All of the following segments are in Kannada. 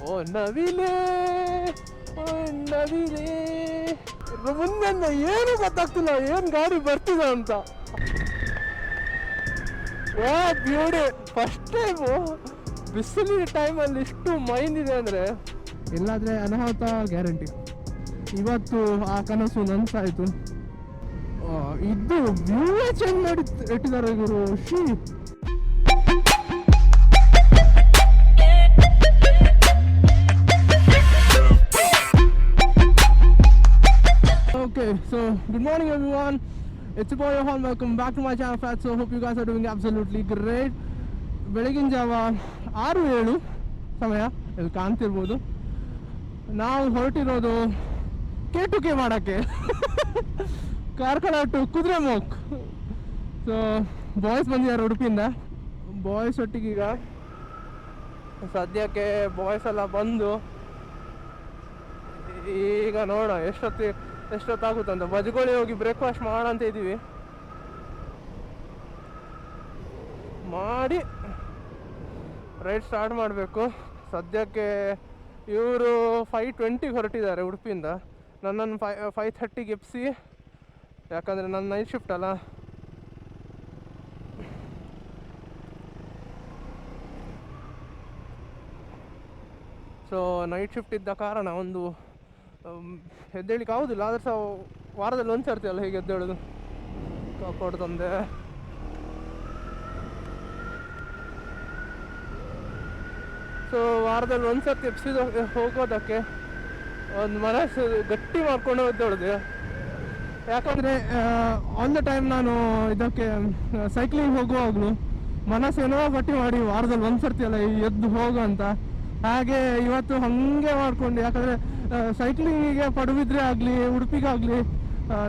ಓ ನವಿಲೇ, ಓ ನವಿಲೇ. ಮುಂದೆಂದ ಏನು ಗೊತ್ತಾಗ್ತಿಲ್ಲ, ಏನು ಗಾಡಿ ಬರ್ತಿದೆ ಅಂತ. ವಾ ಬ್ಯೂಟಿ, ಫಸ್ಟ್ ಟೈಮು ಬಿಸಿಲಿನ ಟೈಮಲ್ಲಿ ಇಷ್ಟು ಮೈಂದಿದೆ ಅಂದರೆ ಎಲ್ಲಾದರೆ ಅನಾಹುತ ಗ್ಯಾರಂಟಿ. ಇವತ್ತು ಆ ಕನಸು ನನಸಾಯಿತು. ಇದು ವ್ಯೂವೇ ಚೇಂಜ್ ಮಾಡಿ ಇಟ್ಟಿದ್ದಾರೆ ಇವರು. ಶೀ Okay, so good morning everyone. It's your boy Johan. Welcome back to my channel Fat. So hope you guys are doing absolutely great. ಬೆಳಗಿನ ಜಾವ 6-7 ಸಮಯ ಇಲ್ಲಿ ಕಾಣ್ತಿರ್ಬೋದು. ನಾವು ಹೊರಟಿರೋದು K2K ಮಾಡೋಕ್ಕೆ, Karkala to Kudremukh. So boys ಬಂದಿದ್ದಾರೆ ಉಡುಪಿಯಿಂದ. ಬಾಯ್ಸ್ ಒಟ್ಟಿಗೀಗ ಸದ್ಯಕ್ಕೆ ಬಾಯ್ಸ್ ಎಲ್ಲ ಬಂದು ಈಗ ನೋಡೋಣ ಎಷ್ಟೊತ್ತಾಗುತ್ತಂತ. ಬಜ್ಗೋಳಿ ಹೋಗಿ ಬ್ರೇಕ್ಫಾಸ್ಟ್ ಮಾಡೋಂತ ಇದ್ದೀವಿ. ಮಾಡಿ ರೈಡ್ ಸ್ಟಾರ್ಟ್ ಮಾಡಬೇಕು. ಸದ್ಯಕ್ಕೆ ಇವರು 5:20 ಹೊರಟಿದ್ದಾರೆ ಉಡುಪಿಯಿಂದ. ನನ್ನನ್ನು 5:30 ಎಪ್ಸಿ, ಯಾಕಂದರೆ ನನ್ನ ನೈಟ್ ಶಿಫ್ಟ್ ಅಲ್ಲ. ಸೊ ನೈಟ್ ಶಿಫ್ಟ್ ಇದ್ದ ಕಾರಣ ಒಂದು ಎದ್ದೇಳಿಕ್ಕೆ ಆಗೋದಿಲ್ಲ. ಆದರೆ ಸಹ ವಾರದಲ್ಲಿ ಒಂದು ಸರ್ತಿ ಅಲ್ಲ ಹೀಗೆ ಎದ್ದೇಳೋದು. ಕಾಪಾಡು ತಂದೆ. ಸೊ ವಾರದಲ್ಲಿ ಒಂದು ಸರ್ತಿ ಎಪ್ಸಿದ ಹೋಗೋದಕ್ಕೆ ಒಂದು ಮನಸ್ಸು ಗಟ್ಟಿ ಮಾಡ್ಕೊಂಡು ಎದ್ದೇಳೋದು. ಯಾಕಂದರೆ ಆನ್ ದ ಟೈಮ್ ನಾನು ಇದಕ್ಕೆ ಸೈಕ್ಲಿಂಗ್ ಹೋಗುವಾಗಲೂ ಮನಸ್ಸೇನೋ ಗಟ್ಟಿ ಮಾಡಿ ವಾರದಲ್ಲಿ ಒಂದು ಸರ್ತಿ ಅಲ್ಲ ಎದ್ದು ಹೋಗು ಅಂತ. ಹಾಗೆ ಇವತ್ತು ಹಾಗೆ ಮಾಡಿಕೊಂಡು, ಯಾಕಂದರೆ ಸೈಕ್ಲಿಂಗಿಗೆ ಪಡುಬಿದ್ರೆ ಆಗಲಿ ಉಡುಪಿಗಾಗಲಿ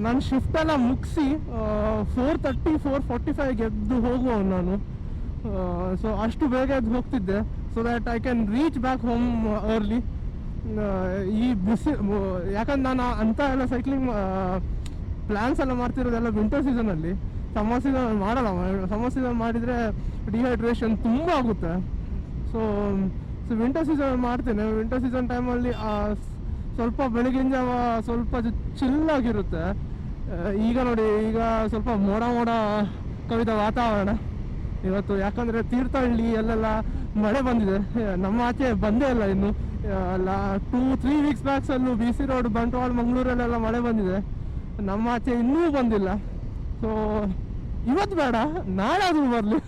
ನಾನು ಶಿಫ್ಟೆಲ್ಲ ಮುಗಿಸಿ 4:30 4:45 ಎದ್ದು ಹೋಗುವವನು ನಾನು. ಸೊ ಅಷ್ಟು ಬೇಗ ಎದ್ದು ಹೋಗ್ತಿದ್ದೆ, so that I can reach back home early. ಈ ಬಿಸಿ, ಯಾಕಂದ್ರೆ ನಾನು ಅಂಥ ಎಲ್ಲ ಸೈಕ್ಲಿಂಗ್ ಪ್ಲ್ಯಾನ್ಸ್ ಎಲ್ಲ ಮಾಡ್ತಿರೋದೆಲ್ಲ ವಿಂಟರ್ ಸೀಸನಲ್ಲಿ. ಸಮ್ಮರ್ ಸೀಸನ್ ಮಾಡಲ್ಲ. ಸಮ್ಮರ್ ಸೀಸನ್ ಮಾಡಿದರೆ ಡಿಹೈಡ್ರೇಷನ್ ತುಂಬ ಆಗುತ್ತೆ. ಸೊ ವಿಂಟರ್ ಸೀಸನ್ ಮಾಡ್ತೇನೆ. ವಿಂಟರ್ ಸೀಸನ್ ಟೈಮಲ್ಲಿ ಸ್ವಲ್ಪ ಬೆಳಗಿನ ಜಾವ ಸ್ವಲ್ಪ ಚಿಲ್ಲಾಗಿರುತ್ತೆ. ಈಗ ನೋಡಿ, ಈಗ ಸ್ವಲ್ಪ ಮೋಡ ಕವಿದ ವಾತಾವರಣ ಇವತ್ತು. ಯಾಕಂದರೆ ತೀರ್ಥಹಳ್ಳಿ ಅಲ್ಲೆಲ್ಲ ಮಳೆ ಬಂದಿದೆ. ನಮ್ಮ ಆಚೆ ಬಂದೇ ಇಲ್ಲ ಇನ್ನು. 2-3 ವೀಕ್ಸ್ ಬ್ಯಾಕ್ಸಲ್ಲೂ BC ರೋಡ್, ಬಂಟ್ವಾಳ, ಮಂಗಳೂರಲ್ಲೆಲ್ಲ ಮಳೆ ಬಂದಿದೆ. ನಮ್ಮ ಆಚೆ ಇನ್ನೂ ಬಂದಿಲ್ಲ. ಸೊ ಇವತ್ತು ಬೇಡ, ನಾಳೆ ಆದರೂ ಬರಲಿ.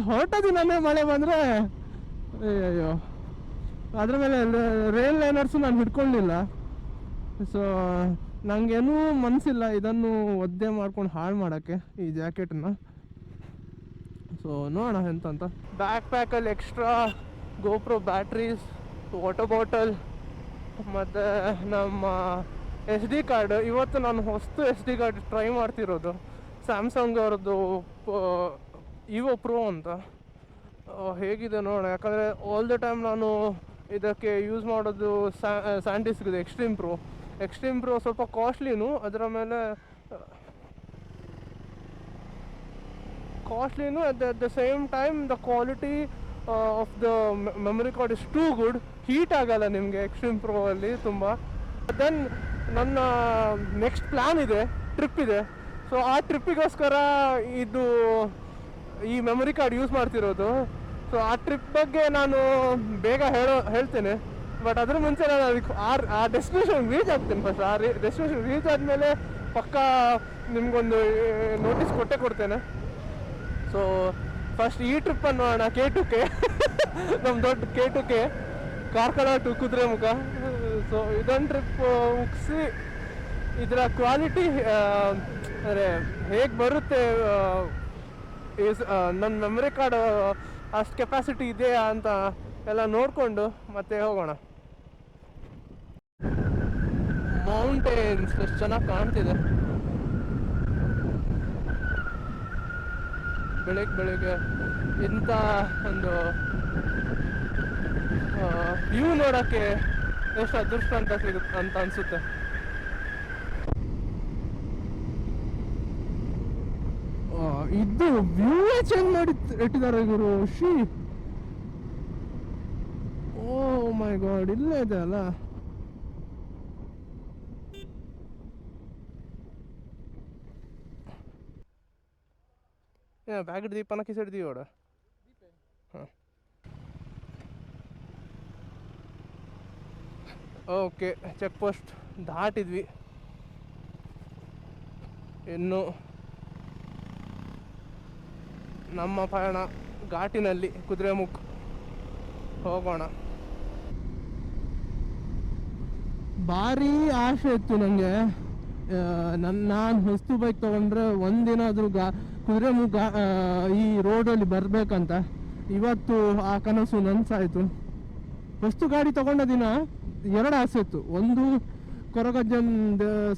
ಹೊರಟ ದಿನನೇ ಮಳೆ ಬಂದರೆ ಅಯ್ಯೋ. ಅದ್ರ ಮೇಲೆ ರೈಲ್ ಲೈನರ್ಸು ನಾನು ಹಿಡ್ಕೊಳ್ಳಿಲ್ಲ. ಸೊ ನನಗೇನೂ ಮನಸ್ಸಿಲ್ಲ ಇದನ್ನು ಒದ್ದೆ ಮಾಡ್ಕೊಂಡು ಹಾಳು ಮಾಡೋಕ್ಕೆ ಈ ಜಾಕೆಟನ್ನು. ಸೊ ನೋಡೋಣ ಎಂತಂತ. ಬ್ಯಾಕ್ ಪ್ಯಾಕಲ್ಲಿ extra GoPro batteries, water bottle ಮತ್ತು ನಮ್ಮ SD ಕಾರ್ಡ್. ಇವತ್ತು ನಾನು ಹೊಸ್ತು SD ಕಾರ್ಡ್ ಟ್ರೈ ಮಾಡ್ತಿರೋದು. ಸ್ಯಾಮ್ಸಂಗ್ ಅವ್ರದ್ದು Evo Pro ಅಂತ. ಹೇಗಿದೆ ನೋಡೋಣ. ಯಾಕಂದರೆ ಆಲ್ ದ ಟೈಮ್ ನಾನು ಇದಕ್ಕೆ ಯೂಸ್ ಮಾಡೋದು ಸ್ಯಾಂಡಿಸ್ಕ್ ಇದೆ, ಎಕ್ಸ್ಟ್ರೀಮ್ ಪ್ರೋ ಸ್ವಲ್ಪ ಕಾಸ್ಟ್ಲಿನೂ. ಅದರ ಮೇಲೆ ಕಾಸ್ಟ್ಲಿನೂ at the same time the quality of the memory card is too good. Heat ಆಗಲ್ಲ ನಿಮಗೆ ಎಕ್ಸ್ಟ್ರೀಮ್ ಪ್ರೋ ಅಲ್ಲಿ ತುಂಬ. ದೆನ್ ನನ್ನ ನೆಕ್ಸ್ಟ್ ಪ್ಲ್ಯಾನ್ ಇದೆ, ಟ್ರಿಪ್ ಇದೆ. ಸೊ ಆ ಟ್ರಿಪ್ಪಿಗೋಸ್ಕರ ಇದು ಈ ಮೆಮೊರಿ ಕಾರ್ಡ್ ಯೂಸ್ ಮಾಡ್ತಿರೋದು. ಸೊ ಆ ಟ್ರಿಪ್ ಬಗ್ಗೆ ನಾನು ಬೇಗ ಹೇಳ್ತೇನೆ. ಬಟ್ ಅದ್ರ ಮುಂಚೆ ನಾನು ಅದಕ್ಕೆ ಆ ಡೆಸ್ಟಿನೇಷನ್ ರೀಚ್ ಆಗ್ತೇನೆ. ಫಸ್ಟ್ ಆ ಡೆಸ್ಟಿನೇಷನ್ ರೀಚ್ ಆದಮೇಲೆ ಪಕ್ಕಾ ನಿಮಗೊಂದು ನೋಟಿಸ್ ಕೊಡ್ತೇನೆ. ಸೊ ಫಸ್ಟ್ ಈ ಟ್ರಿಪ್ಪನ್ನು ನೋಡೋಣ, K2K. ನಮ್ಮ ದೊಡ್ಡ K2K, Karkala to Kudremukh. So ಇದೊಂದು ಟ್ರಿಪ್ ಮುಗಿಸಿ ಇದರ ಕ್ವಾಲಿಟಿ ಅಂದರೆ ಹೇಗೆ ಬರುತ್ತೆ, ನನ್ನ ಮೆಮೊರಿ ಕಾರ್ಡ್ ಅಷ್ಟು ಕೆಪಾಸಿಟಿ ಇದೆಯಾ ಅಂತ ಎಲ್ಲ ನೋಡಿಕೊಂಡು ಮತ್ತೆ ಹೋಗೋಣ. ಮೌಂಟೇನ್ಸ್ ಎಷ್ಟು ಚೆನ್ನಾಗಿ ಕಾಣ್ತಿದೆ ಬೆಳಗ್ಗೆ. ಇಂಥ ಒಂದು ವ್ಯೂ ನೋಡೋಕ್ಕೆ ಎಷ್ಟು ಅದೃಷ್ಟ ಅಂತ ಅನಿಸುತ್ತೆ. ಇದು ವ್ಯೂವೇ ಚೇಂಜ್ ಮಾಡಿ ಇಟ್ಟಿದ್ದಾರೆ ಇವರು. ಶೀ, ಓ ಮೈ ಗಾಡ್, ಇಲ್ಲೇ ಇದೆ ಅಲ್ಲ. ಬ್ಯಾಗ್ ದೀಪನ ಕಿಸಿಡ್ದೀವಿ ಅವಡ. ಹಾಂ, ಓಕೆ, ಚೆಕ್ ಪೋಸ್ಟ್ ದಾಟಿದ್ವಿ. ಇನ್ನು ನಮ್ಮ ಪಯಣ ಘಾಟಿನಲ್ಲಿ ಕುದುರೆಮುಖ್ ಹೋಗೋಣ. ಭಾರಿ ಆಸೆ ಇತ್ತು ನನಗೆ, ನಾನು ಹೊಸ್ತು ಬೈಕ್ ತೊಗೊಂಡ್ರೆ ಒಂದಿನಾದರೂ ಕುದುರೆಮುಖ ಈ ರೋಡಲ್ಲಿ ಬರಬೇಕಂತ. ಇವತ್ತು ಆ ಕನಸು ನನಸಾಯಿತು. ಹೊಸ್ತು ಗಾಡಿ ತೊಗೊಂಡ ದಿನ 2 ಆಸೆ ಇತ್ತು. ಒಂದು, ಕೊರಗಜ್ಜನ್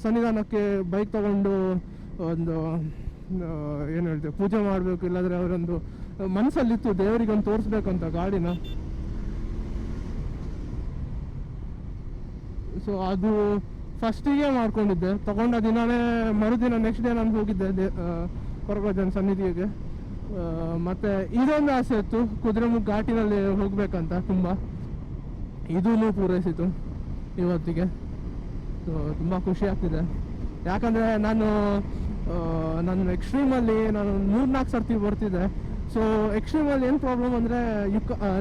ಸನ್ನಿಧಾನಕ್ಕೆ ಬೈಕ್ ತೊಗೊಂಡು ಒಂದು ಏನು ಹೇಳ್ತೇವೆ ಪೂಜೆ ಮಾಡಬೇಕು, ಇಲ್ಲಾಂದರೆ ಅವರೊಂದು ಮನಸ್ಸಲ್ಲಿತ್ತು ದೇವರಿಗೊಂದು ತೋರಿಸ್ಬೇಕಂತ ಗಾಡಿನ. ಸೊ ಅದು ಫಸ್ಟಿಗೆ ಮಾಡ್ಕೊಂಡಿದ್ದೆ. ತಗೊಂಡ ದಿನವೇ ಮರುದಿನ ನೆಕ್ಸ್ಟ್ ಡೇ ನಾನು ಹೋಗಿದ್ದೆ ಕೊರಗಜ್ಜನ ಸನ್ನಿಧಿಗೆ. ಮತ್ತು ಇದೊಂದು ಆಸೆ ಇತ್ತು, ಕುದುರೆಮುಖ ಘಾಟಿನಲ್ಲಿ ಹೋಗಬೇಕಂತ ತುಂಬ. ಇದೂ ಪೂರೈಸಿತು ಇವತ್ತಿಗೆ. ಸೊ ತುಂಬ ಖುಷಿ ಆಗ್ತಿದೆ. ಯಾಕಂದರೆ ನಾನು ಎಕ್ಸ್ಟ್ರೀಮಲ್ಲಿ ನಾನು 3-4 ಸರ್ತಿ ಬರ್ತಿದ್ದೆ. ಸೊ ಎಕ್ಸ್ಟ್ರೀಮಲ್ಲಿ ಏನು ಪ್ರಾಬ್ಲಮ್ ಅಂದರೆ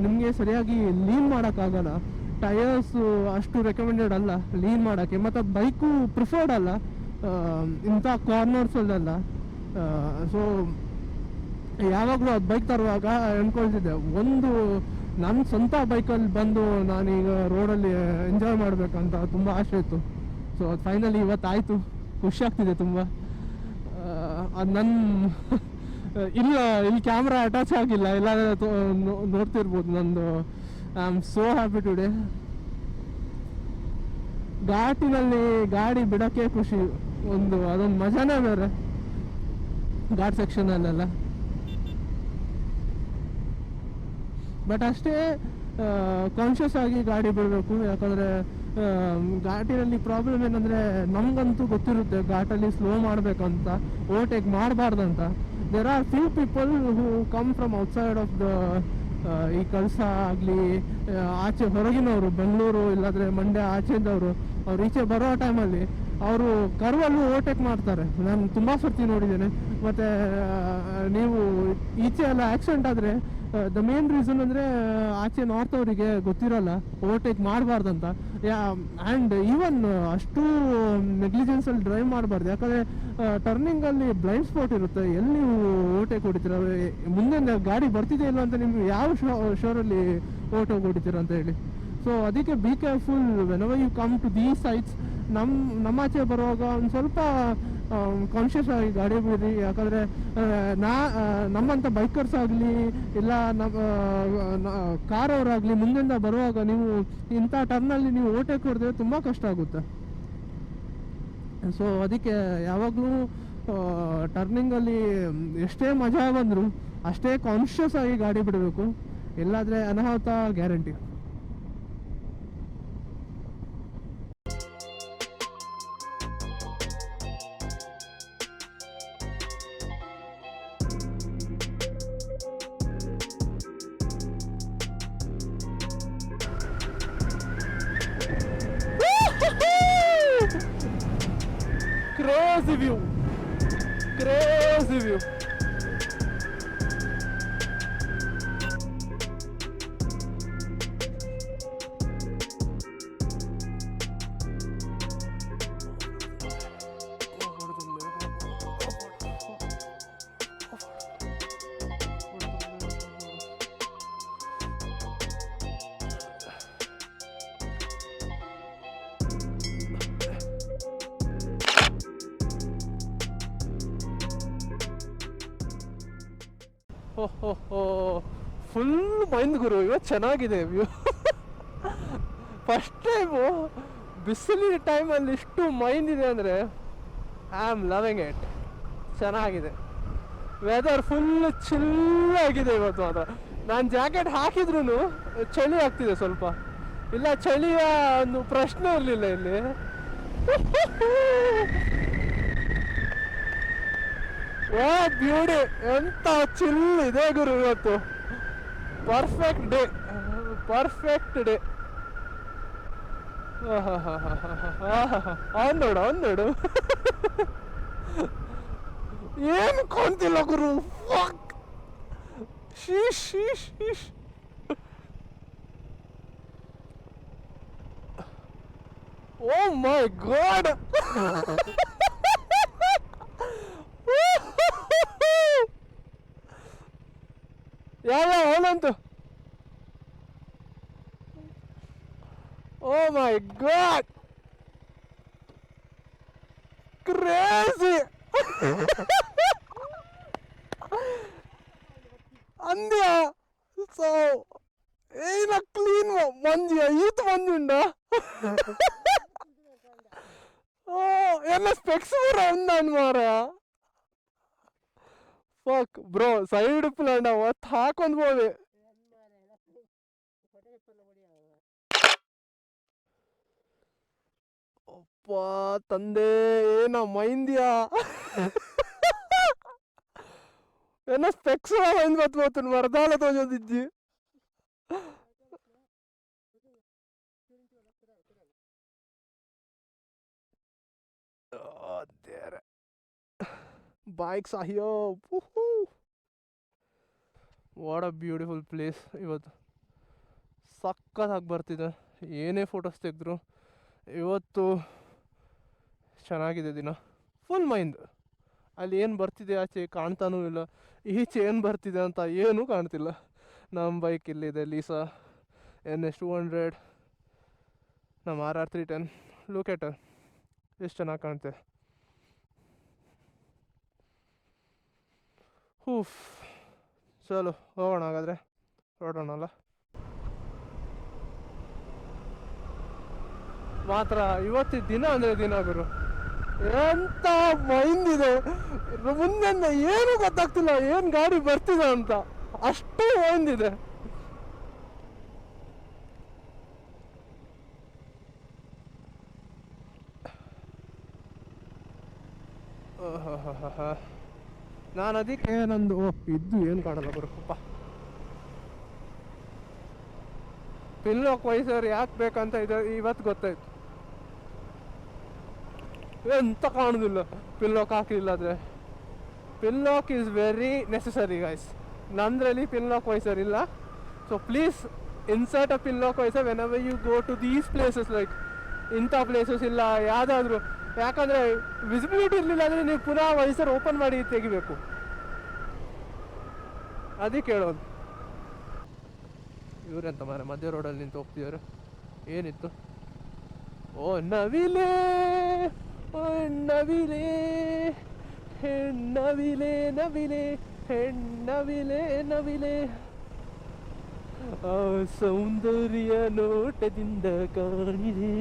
ನಿಮಗೆ ಸರಿಯಾಗಿ ಲೀನ್ ಮಾಡೋಕ್ಕಾಗಲ್ಲ. ಟಯರ್ಸು ಅಷ್ಟು ರೆಕಮೆಂಡೆಡ್ ಅಲ್ಲ ಲೀನ್ ಮಾಡೋಕ್ಕೆ, ಮತ್ತು ಬೈಕು ಪ್ರಿಫರ್ಡ್ ಅಲ್ಲ ಇಂಥ ಕಾರ್ನರ್ಸಲ್ಲೆಲ್ಲ. ಸೊ ಯಾವಾಗಲೂ ಅದು ಬೈಕ್ ತರುವಾಗ ಅಂದ್ಕೊಳ್ತಿದ್ದೆ, ಒಂದು ನನ್ನ ಸ್ವಂತ ಬೈಕಲ್ಲಿ ಬಂದು ನಾನೀಗ ರೋಡಲ್ಲಿ ಎಂಜಾಯ್ ಮಾಡಬೇಕಂತ ತುಂಬ ಆಸೆ ಇತ್ತು. ಸೊ ಅದು ಫೈನಲಿ ಇವತ್ತಾಯಿತು. ಖುಷಿ ಆಗ್ತಿದೆ ತುಂಬ. ಅದು ಇಲ್ಲಿ ಕ್ಯಾಮ್ರಾ ಅಟ್ಯಾಚ್ ಆಗಿಲ್ಲ, ಇಲ್ಲಾಂದರೆ ನೋಡ್ತಿರ್ಬೋದು ನಂದು. I am so happy today. ಘಾಟಿನಲ್ಲಿ ಗಾಡಿ ಬಿಡೋಕ್ಕೆ ಖುಷಿ, ಅದೊಂದು ಮಜಾನೇ ಬೇರೆ ಘಾಟ್ ಸೆಕ್ಷನಲ್ಲೆಲ್ಲ. ಬಟ್ ಅಷ್ಟೇ ಕಾನ್ಷಿಯಸ್ ಆಗಿ ಗಾಡಿ ಬಿಡಬೇಕು. ಯಾಕಂದರೆ ಘಾಟಿನಲ್ಲಿ ಪ್ರಾಬ್ಲಮ್ ಏನಂದರೆ, ನಮಗಂತೂ ಗೊತ್ತಿರುತ್ತೆ ಘಾಟಲ್ಲಿ ಸ್ಲೋ ಮಾಡಬೇಕಂತ, ಓವರ್ಟೇಕ್ ಮಾಡಬಾರ್ದಂತ. There are few people who come from outside of the ಈ ಕಳಸ ಆಗಲಿ, ಆಚೆ ಹೊರಗಿನವರು, ಬೆಂಗಳೂರು ಇಲ್ಲಾಂದರೆ ಮಂಡ್ಯ ಆಚೆದವರು, ಅವ್ರು ಈಚೆ ಬರೋ ಟೈಮಲ್ಲಿ ಅವರು ಕರ್ವಲ್ಲೂ ಓವರ್ಟೇಕ್ ಮಾಡ್ತಾರೆ. ನಾನು ತುಂಬ ಸರ್ತಿ ನೋಡಿದ್ದೇನೆ. ಮತ್ತು ನೀವು ಈಚೆ ಎಲ್ಲ ಆಕ್ಸಿಡೆಂಟ್ ಆದರೆ ದ ಮೇನ್ ರೀಸನ್ ಅಂದರೆ ಆಚೆ ನಾರ್ತ್ ಅವರಿಗೆ ಗೊತ್ತಿರಲ್ಲ ಓವರ್ಟೇಕ್ ಮಾಡಬಾರ್ದಂತ. ಆ್ಯಂಡ್ ಈವನ್ ಅಷ್ಟು ನೆಗ್ಲಿಜೆನ್ಸಲ್ಲಿ ಡ್ರೈವ್ ಮಾಡಬಾರ್ದು. ಯಾಕಂದರೆ ಟರ್ನಿಂಗಲ್ಲಿ ಬ್ಲೈಂಡ್ ಸ್ಪಾಟ್ ಇರುತ್ತೆ, ಎಲ್ಲಿ ನೀವು ಓವರ್ಟೇಕ್ ಹೊಡಿತೀರ, ಮುಂದೆ ಗಾಡಿ ಬರ್ತಿದೆ ಇಲ್ಲ ಅಂತ ನಿಮ್ಗೆ ಯಾವ ಶೋರಲ್ಲಿ ಓವರ್ಟೇಕ್ ಹೊಡಿತೀರ ಅಂತ ಹೇಳಿ. ಸೊ ಅದಕ್ಕೆ be careful whenever you come to these sites. ನಮ್ಮಾಚೆ ಬರುವಾಗ ಒಂದು ಸ್ವಲ್ಪ ಕಾನ್ಷಿಯಸ್ ಆಗಿ ಗಾಡಿ ಬಿಡಿ. ಯಾಕಂದರೆ ನಮ್ಮಂಥ ಬೈಕರ್ಸ್ ಆಗಲಿ ಇಲ್ಲ ಕಾರ್ ಅವರಾಗಲಿ ಮುಂದಿಂದ ಬರುವಾಗ ನೀವು ಇಂಥ ಟರ್ನಲ್ಲಿ ನೀವು ಓವರ್ಟೇಕ್ ಹೊಡೆದ್ರೆ ತುಂಬ ಕಷ್ಟ ಆಗುತ್ತೆ. ಸೊ ಅದಕ್ಕೆ ಯಾವಾಗಲೂ ಟರ್ನಿಂಗಲ್ಲಿ ಎಷ್ಟೇ ಮಜಾ ಬಂದರೂ ಅಷ್ಟೇ ಕಾನ್ಷಿಯಸ್ ಆಗಿ ಗಾಡಿ ಬಿಡಬೇಕು, ಇಲ್ಲಾಂದರೆ ಅನಾಹುತ guarantee. Crazy view, crazy view. Full mind ಗುರು, ಇವತ್ತು ಚೆನ್ನಾಗಿದೆ ವ್ಯೂ. ಫಸ್ಟ್ ಟೈಮು ಬಿಸಿಲಿನ ಟೈಮಲ್ಲಿ ಇಷ್ಟು ಮೈಂದ್ ಇದೆ ಅಂದರೆ ಐ ಆಮ್ ಲವಿಂಗ್ ಇಟ್. ಚೆನ್ನಾಗಿದೆ ವೆದರ್, ಫುಲ್ ಚಿಲ್ಲಾಗಿದೆ ಇವತ್ತು ಮಾತ್ರ. ನಾನು ಜಾಕೆಟ್ ಹಾಕಿದ್ರೂ ಚಳಿ ಆಗ್ತಿದೆ ಸ್ವಲ್ಪ. ಇಲ್ಲ ಚಳಿಯ ಒಂದು ಪ್ರಶ್ನೆ ಇರಲಿಲ್ಲ ಇಲ್ಲಿ. ವಾಟ್ ಬ್ಯೂಟಿ, ಎಂತ ಚಿಲ್ ಇದೆ ಗುರು ಇವತ್ತು. Perfect day, perfect day. ಅವನ್ ನೋಡು ಅವನ್ ನೋಡು ಏನು ಕಾಣ್ತಿಲ್ಲ ಗುರು. ಶೀಶ್ ಶೀಶ್ ಶೀಶ್. ಓ ಮೈ ಗಾಡ್. ಯಾವ ಅವನಂತು. ಓ ಮೈ ಗಾಡ್ ಕ್ರೇಜಿ. ಅಂದ್ಯ ಸೊ ಏನ ಕ್ಲೀನ್ ಮಂಜಿಯ ಈತ ಮಂಜುಂಡ. ಓ ಎಲ್ಲ ಸ್ಪೆಕ್ಸ್ ಬರ ఉందని ಮಾರ. ಫಕ್ ಬ್ರೋ ಸೈಡ್ ಪ್ಲಾನ್ ಅವತ್ತು ಹಾಕೊಂಡ್ ಹೋದೆ. ಅಪ್ಪ ತಂದೆ ಏನ ಮೈಂದ್ಯಾ ಏನ ಸ್ಪೆಕ್ಸ್ ಮೈಂದ್ ಬತ್ಬೋತು ಮರದಾಲ ತೋಜೋದಿಜ್ಜಿ. ಬೈಕ್ಸ್ ಅಯ್ಯೋ ವಾಟ್ ಅ ಬ್ಯೂಟಿಫುಲ್ ಪ್ಲೇಸ್. ಇವತ್ತು ಸಕ್ಕತ್ತಾಗಿ ಬರ್ತಿದೆ. ಏನೇ ಫೋಟೋಸ್ ತೆಗೆದ್ರು ಇವತ್ತು ಚೆನ್ನಾಗಿದೆ ದಿನ. ಫುಲ್ ಮೈಂಡ್ ಅಲ್ಲಿ ಏನು ಬರ್ತಿದೆ ಆಚೆ ಕಾಣ್ತಾನೂ ಇಲ್ಲ, ಈಚೆ ಏನು ಬರ್ತಿದೆ ಅಂತ ಏನೂ ಕಾಣ್ತಿಲ್ಲ. ನಮ್ಮ ಬೈಕ್ ಇಲ್ಲಿದೆ ಲೀಸಾ NS200, ನಮ್ಮ RR310. ಲುಕ್ ಎಷ್ಟು ಚೆನ್ನಾಗಿ ಕಾಣುತ್ತೆ. ಹೂಫ್ ಚಲೋ ಹೋಗೋಣ ಹಾಗಾದರೆ, ಹೊರಡೋಣಲ್ಲ. ಮಾತ್ರ ಇವತ್ತಿನ ದಿನ ಅಂದರೆ ದಿನ ಗುರು ಎಂತ ಮೈಂದಿದೆ. ಮುಂದೆಂದ ಏನೂ ಗೊತ್ತಾಗ್ತಿಲ್ಲ, ಏನು ಗಾಡಿ ಬರ್ತಿದೆ ಅಂತ, ಅಷ್ಟು ಮೈಂದಿದೆ. ನಾನು ಅದಕ್ಕೆ ನಂದು ಇದ್ದು ಏನು ಕಾಣಲ್ಲ ಬರುತ್ತಪ್ಪ. ಪಿನ್ಲಾಕ್ ವೈಸರ್ ಯಾಕೆ ಬೇಕಂತ ಇದೆ ಇವತ್ತು ಗೊತ್ತಾಯ್ತು. ಎಂತ ಕಾಣುದಿಲ್ಲ ಪಿನ್ಲಾಕ್ ಹಾಕಲಿಲ್ಲ ಆದರೆ. Pinlock is very necessary guys. ನಂದ್ರಲ್ಲಿ ಪಿನ್ಲಾಕ್ ವೈಸರ್ ಇಲ್ಲ. So please insert a pinlock visor whenever you go to these places. Like ಇಂಥ ಪ್ಲೇಸಸ್ ಇಲ್ಲ ಯಾವುದಾದ್ರೂ, ಯಾಕಂದರೆ ವಿಸಿಬಿಲಿಟಿ ಇರಲಿಲ್ಲ ಅಂದರೆ ನೀವು ಪುನಃ ವೈಸರ್ ಓಪನ್ ಮಾಡಿ ತೆಗಿಬೇಕು. ಅದಕ್ಕೆ ಹೇಳೋದು. ಇವರೆಂತ ಮಾರ ಮಧ್ಯ ರೋಡಲ್ಲಿ ನಿಂತು ಹೋಗ್ತಿದ್ದಾರೆ. ಏನಿತ್ತು? ಓ ನವಿಲೆ, ಓ ನವಿಲೆ, ಹೆಣ್ಣವಿಲೆ ನವಿಲೆ, ಹೆಣ್ಣವಿಲೆ ನವಿಲೆ, ಆ ಸೌಂದರ್ಯ ನೋಟದಿಂದ ಕಾಣಿದೆ.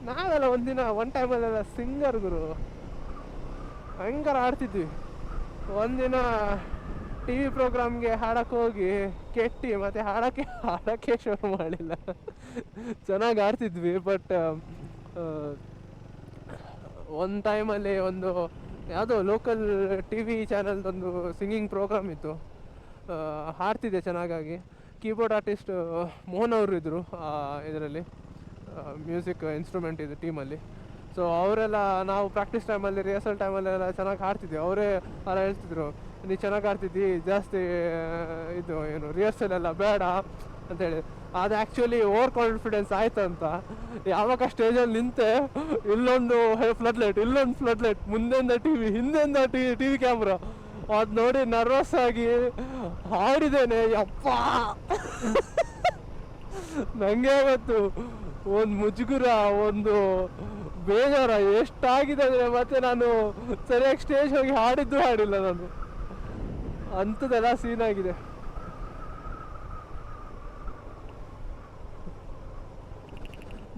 ನಾವೆಲ್ಲ ಒಂದಿನ ಒನ್ ಟೈಮಲ್ಲೆಲ್ಲ ಸಿಂಗರ್ ಗುರು, ಭಯಂಕರ ಆಡ್ತಿದ್ವಿ. ಒಂದಿನ ಟಿ ವಿ ಪ್ರೋಗ್ರಾಮ್ಗೆ ಹಾಡಕ್ಕೆ ಹೋಗಿ ಕೆಟ್ಟಿ ಮತ್ತು ಹಾಡಕ್ಕೆ ಶುರು ಮಾಡಿಲ್ಲ. ಚೆನ್ನಾಗಿ ಆಡ್ತಿದ್ವಿ. ಬಟ್ ಒಂದು ಟೈಮಲ್ಲಿ ಒಂದು ಯಾವುದೋ ಲೋಕಲ್ ಟಿ ವಿ ಚಾನಲ್ದೊಂದು ಸಿಂಗಿಂಗ್ ಪ್ರೋಗ್ರಾಮ್ ಇತ್ತು. ಹಾಡ್ತಿದ್ದೆ ಚೆನ್ನಾಗಾಗಿ. ಕೀಬೋರ್ಡ್ ಆರ್ಟಿಸ್ಟ್ ಮೋಹನ್ ಅವರು ಇದ್ದರು ಇದರಲ್ಲಿ, ಮ್ಯೂಸಿಕ್ ಇನ್ಸ್ಟ್ರೂಮೆಂಟ್ ಇದು ಟೀಮಲ್ಲಿ. ಸೊ ಅವರೆಲ್ಲ ನಾವು ಪ್ರಾಕ್ಟೀಸ್ ಟೈಮಲ್ಲಿ, ರಿಹರ್ಸಲ್ ಟೈಮಲ್ಲೆಲ್ಲ ಚೆನ್ನಾಗಿ ಹಾಡ್ತಿದ್ವಿ. ಅವರೇ ಎಲ್ಲ ಹೇಳ್ತಿದ್ರು, ನೀ ಚೆನ್ನಾಗಿ ಆಡ್ತಿದ್ದಿ, ಜಾಸ್ತಿ ಇದು ಏನು ರಿಹರ್ಸಲ್ ಎಲ್ಲ ಬೇಡ ಅಂತೇಳಿ. ಅದು ಆ್ಯಕ್ಚುಲಿ ಓವರ್ ಕಾನ್ಫಿಡೆನ್ಸ್ ಆಯ್ತಂತ. ಯಾವಾಗ ಸ್ಟೇಜಲ್ಲಿ ನಿಂತೆ, ಇಲ್ಲೊಂದು ಫ್ಲಡ್ ಲೈಟ್, ಇಲ್ಲೊಂದು ಫ್ಲಡ್ ಲೈಟ್, ಮುಂದೆಂದ ಟಿ ವಿ, ಹಿಂದೆಂದ ಟಿ ವಿ ಕ್ಯಾಮ್ರಾ, ಅದು ನೋಡಿ ನರ್ವಸ್ ಆಗಿ ಹಾಡಿದ್ದೇನೆ. ಯಪ್ಪ ನನಗೆ ಗೊತ್ತು ಒಂದು ಮುಜುಗುರ, ಒಂದು ಬೇಜಾರ ಎಷ್ಟಾಗಿದೆ ಅಂದರೆ. ಮತ್ತೆ ನಾನು ಸರಿಯಾಗಿ ಸ್ಟೇಜ್ ಹೋಗಿ ಹಾಡಿಲ್ಲ ನಾನು. ಅಂಥದ್ದೆಲ್ಲ ಸೀನ್ ಆಗಿದೆ.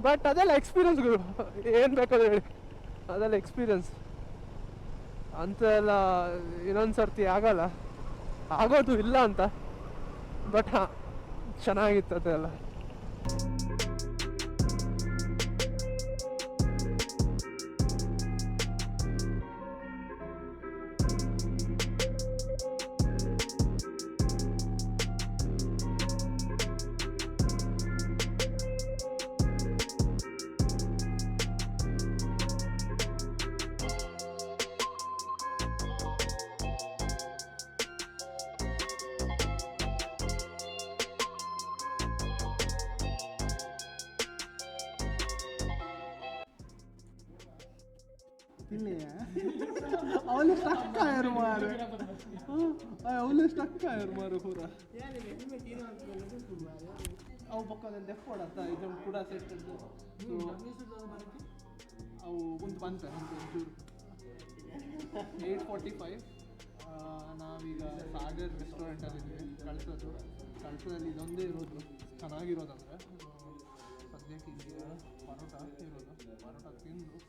ಬಟ್ ಅದೆಲ್ಲ ಎಕ್ಸ್ಪೀರಿಯನ್ಸ್ಗಳು, ಏನು ಬೇಕಾದ್ರೆ ಹೇಳಿ, ಅದೆಲ್ಲ ಎಕ್ಸ್ಪೀರಿಯನ್ಸ್. ಅಂಥದ್ದೆಲ್ಲ ಇನ್ನೊಂದು ಸರ್ತಿ ಆಗಲ್ಲ, ಆಗೋದು ಇಲ್ಲ ಅಂತ. ಬಟ್ ಹಾಂ, ಚೆನ್ನಾಗಿತ್ತು ಅದೆಲ್ಲ. ಇಲ್ಲಿ ಅವಳು ಸ್ಟಕ್ ಆಯರು ಮಾರು ಅವಳು ಸ್ಟಕ್ ಆಯರು ಮಾರು ಪೂರ ಅವು ಪಕ್ಕದಲ್ಲಿ ದೆಪ್ಪೋಡತ್ತ ಇದು ಕೂಡ ಸೆಟ್ ಅವು ಒಂದು ಬಂತ ಒಂಚೂರು 8:45 ನಾವೀಗ ಸಾಗರ್ ರೆಸ್ಟೋರೆಂಟಲ್ಲಿದ್ದೀವಿ ಕಳಸದಲ್ಲಿ ಇದೊಂದೇ ಇರೋದು ಚೆನ್ನಾಗಿರೋದಂದರೆ ಸದ್ಯಕ್ಕೆ ಈಗ ಪರೋಟ ಇರೋದು ಪರೋಟ ತಿಂದು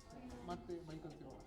ಮತ್ತೆ ಬೈಕಲ್ಲಿ ತಿರುಗ